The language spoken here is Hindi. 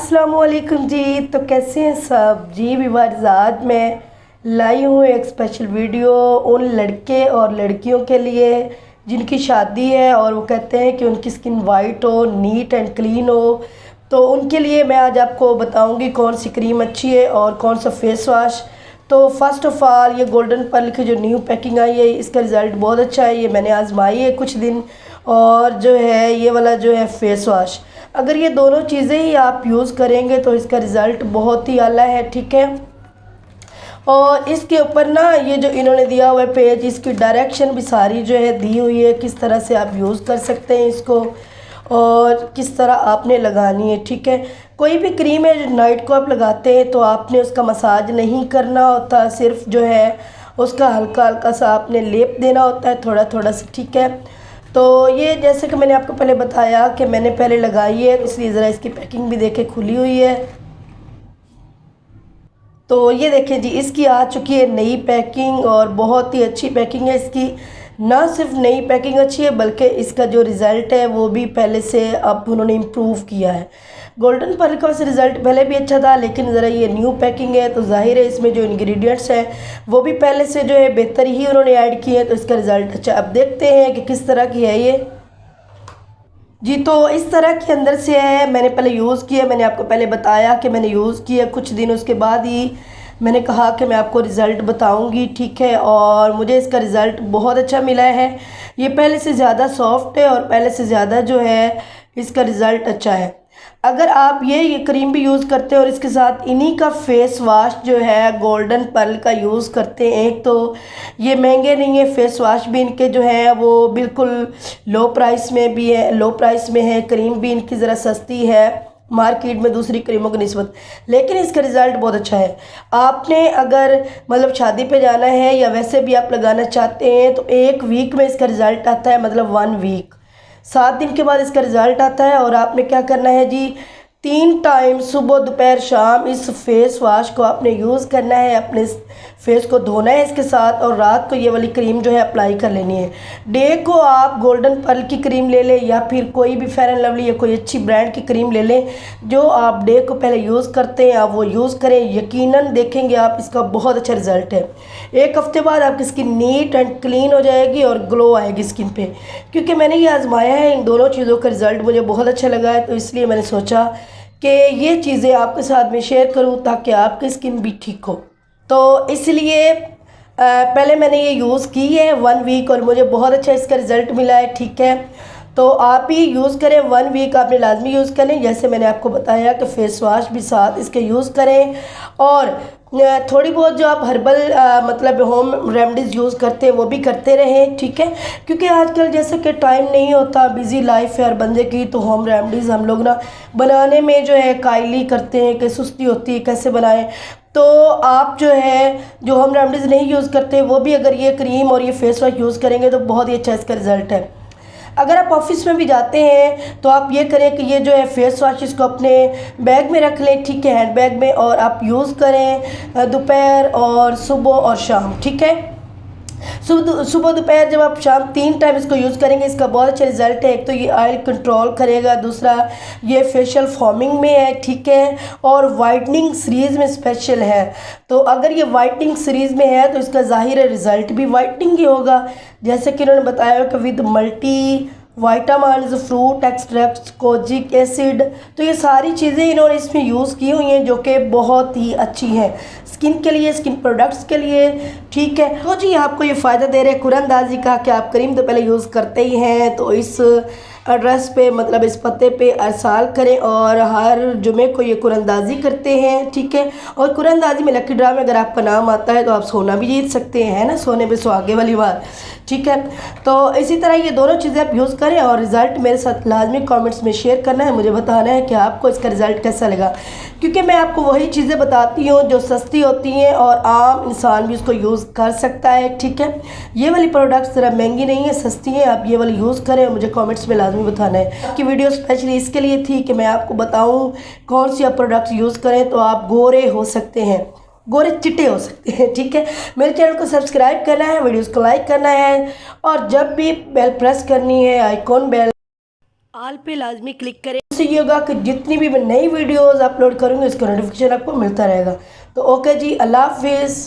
अस्सलामुअलैकुम जी। तो कैसे हैं सब जी। व्यूअर्स, आज मैं लाई हूँ एक स्पेशल वीडियो उन लड़के और लड़कियों के लिए जिनकी शादी है और वो कहते हैं कि उनकी स्किन वाइट हो, नीट एंड क्लीन हो। तो उनके लिए मैं आज आपको बताऊंगी कौन सी क्रीम अच्छी है और कौन सा फेस वॉश। तो फर्स्ट ऑफ़ ऑल, ये गोल्डन पर्ल की जो न्यू पैकिंग आई है इसका रिज़ल्ट बहुत अच्छा है। ये मैंने आजमाई है कुछ दिन। और जो है ये वाला जो है फेस वॉश, अगर ये दोनों चीज़ें ही आप यूज़ करेंगे तो इसका रिज़ल्ट बहुत ही आला है, ठीक है। और इसके ऊपर ना ये जो इन्होंने दिया हुआ है पेज, इसकी डायरेक्शन भी सारी जो है दी हुई है, किस तरह से आप यूज़ कर सकते हैं इसको और किस तरह आपने लगानी है, ठीक है। कोई भी क्रीम है जो नाइट को आप लगाते हैं तो आपने उसका मसाज नहीं करना होता, सिर्फ जो है उसका हल्का हल्का सा आपने लेप देना होता है, थोड़ा थोड़ा सा, ठीक है। तो ये जैसे कि मैंने आपको पहले बताया कि मैंने पहले लगाई है, इसलिए ज़रा इसकी पैकिंग भी देखे खुली हुई है। तो ये देखें जी, इसकी आ चुकी है नई पैकिंग और बहुत ही अच्छी पैकिंग है इसकी। ना सिर्फ नई पैकिंग अच्छी है बल्कि इसका जो रिज़ल्ट है वो भी पहले से अब उन्होंने इम्प्रूव किया है। गोल्डन पर्ल का वैसे रिज़ल्ट पहले भी अच्छा था, लेकिन ज़रा ये न्यू पैकिंग है तो जाहिर है इसमें जो इंग्रेडिएंट्स हैं वो भी पहले से जो है बेहतर ही उन्होंने ऐड किए हैं, तो इसका रिज़ल्ट अच्छा। अब देखते हैं कि किस तरह की है ये जी। तो इस तरह के अंदर से है, मैंने पहले यूज़ किया, मैंने आपको पहले बताया कि मैंने यूज़ किया कुछ दिन, उसके बाद ही मैंने कहा कि मैं आपको रिज़ल्ट बताऊंगी, ठीक है। और मुझे इसका रिज़ल्ट बहुत अच्छा मिला है। ये पहले से ज़्यादा सॉफ्ट है और पहले से ज़्यादा जो है इसका रिज़ल्ट अच्छा है। अगर आप ये क्रीम भी यूज़ करते हैं और इसके साथ इन्हीं का फेस वॉश जो है गोल्डन पर्ल का यूज़ करते हैं, एक तो ये महंगे नहीं है, फेस वॉश भी इनके जो है वो बिल्कुल लो प्राइस में भी है, लो प्राइस में है। क्रीम भी इनकी ज़रा सस्ती है मार्केट में दूसरी क्रीमों की निस्बत, लेकिन इसका रिज़ल्ट बहुत अच्छा है। आपने अगर मतलब शादी पे जाना है या वैसे भी आप लगाना चाहते हैं तो 1 वीक में इसका रिज़ल्ट आता है, मतलब 1 वीक, 7 दिन के बाद इसका रिज़ल्ट आता है। और आपने क्या करना है जी, 3 टाइम सुबह दोपहर शाम इस फेस वॉश को आपने यूज़ करना है, अपने फेस को धोना है इसके साथ, और रात को ये वाली क्रीम जो है अप्लाई कर लेनी है। डे को आप गोल्डन पर्ल की क्रीम ले लें या फिर कोई भी फेयर एंड लवली या कोई अच्छी ब्रांड की क्रीम ले लें, जो आप डे को पहले यूज़ करते हैं आप वो यूज़ करें। यकीनन देखेंगे आप इसका बहुत अच्छा रिज़ल्ट है। 1 हफ्ते बाद आपकी स्किन नीट एंड क्लीन हो जाएगी और ग्लो आएगी स्किन पे। क्योंकि मैंने ये आजमाया है, इन दोनों चीज़ों का रिज़ल्ट मुझे बहुत अच्छा लगा है, तो इसलिए मैंने सोचा कि ये चीज़ें आपके साथ में शेयर करूं ताकि आपकी स्किन भी ठीक हो। तो इसलिए पहले मैंने ये यूज़ की है 1 वीक और मुझे बहुत अच्छा इसका रिज़ल्ट मिला है, ठीक है। तो आप भी यूज़ करें, 1 वीक आपने लाजमी यूज़ करें, जैसे मैंने आपको बताया कि फेस वॉश भी साथ इसके यूज़ करें। और थोड़ी बहुत जो आप हर्बल मतलब होम रेमडीज़ यूज़ करते हैं वो भी करते रहें, ठीक है। क्योंकि आजकल जैसे कि टाइम नहीं होता, बिज़ी लाइफ है हर बंदे की, तो होम रेमडीज़ हम लोग ना बनाने में जो है कायली करते हैं कि सुस्ती होती है कैसे बनाएं। तो आप जो है जो होम रेमडीज़ नहीं यूज़ करते वो भी अगर ये क्रीम और ये फेस वॉश यूज़ करेंगे तो बहुत ही अच्छा इसका रिज़ल्ट है। अगर आप ऑफिस में भी जाते हैं तो आप ये करें कि ये जो है फेस वॉश इसको अपने बैग में रख लें, ठीक है, हैंड बैग में, और आप यूज़ करें दोपहर और सुबह और शाम, ठीक है। सुबह दोपहर जब आप शाम 3 टाइम इसको यूज़ करेंगे, इसका बहुत अच्छा रिज़ल्ट है। एक तो ये ऑयल कंट्रोल करेगा, दूसरा ये फेशियल फॉर्मिंग में है, ठीक है, और वाइटनिंग सीरीज़ में स्पेशल है। तो अगर ये वाइटनिंग सीरीज़ में है तो इसका ज़ाहिर है रिज़ल्ट भी वाइटनिंग ही होगा, जैसे कि इन्होंने बताया कि with multi vitamins, fruit extract, kojic acid, तो ये सारी चीज़ें इन्होंने इसमें यूज़ की हुई हैं जो कि बहुत ही अच्छी हैं स्किन के लिए, स्किन प्रोडक्ट्स के लिए, ठीक है। तो जी आपको ये फ़ायदा दे रहे हैं कुरंदाजी का कि आप क्रीम तो पहले यूज़ करते ही हैं, तो इस एड्रेस पे मतलब इस पते पे अरसाल करें और हर जुमे को ये कुरंदाजी करते हैं, ठीक है। और कुरंदाजी में लकी ड्रा में अगर आपका नाम आता है तो आप सोना भी जीत सकते हैं, है ना, सोने पे सुहागे वाली बात, ठीक है। तो इसी तरह ये दोनों चीज़ें आप यूज़ करें और रिज़ल्ट मेरे साथ लाजमी कमेंट्स में शेयर करना है, मुझे बताना है कि आपको इसका रिज़ल्ट कैसा लगा। क्योंकि मैं आपको वही चीज़ें बताती हूँ जो सस्ती होती हैं और आम इंसान भी उसको यूज़ कर सकता है, ठीक है। ये वाली प्रोडक्ट्स ज़रा महंगी नहीं है, सस्ती हैं, आप ये वाली यूज़ करें और मुझे कमेंट्स में लाजमी बताना है। आपकी वीडियो स्पेशली इसके लिए थी कि मैं आपको बताऊँ कौन सी आप प्रोडक्ट्स यूज़ करें तो आप गोरे हो सकते हैं, गोरे चिट्टे हो सकते हैं, ठीक है। मेरे चैनल को सब्सक्राइब करना है, वीडियोस को लाइक करना है और जब भी बेल प्रेस करनी है, आइकॉन बेल ऑल पे लाजमी क्लिक करें। उससे ये होगा कि जितनी भी मैं नई वीडियोस अपलोड करूँगी उसका नोटिफिकेशन आपको मिलता रहेगा। तो ओके जी, अल्लाह हाफिज़।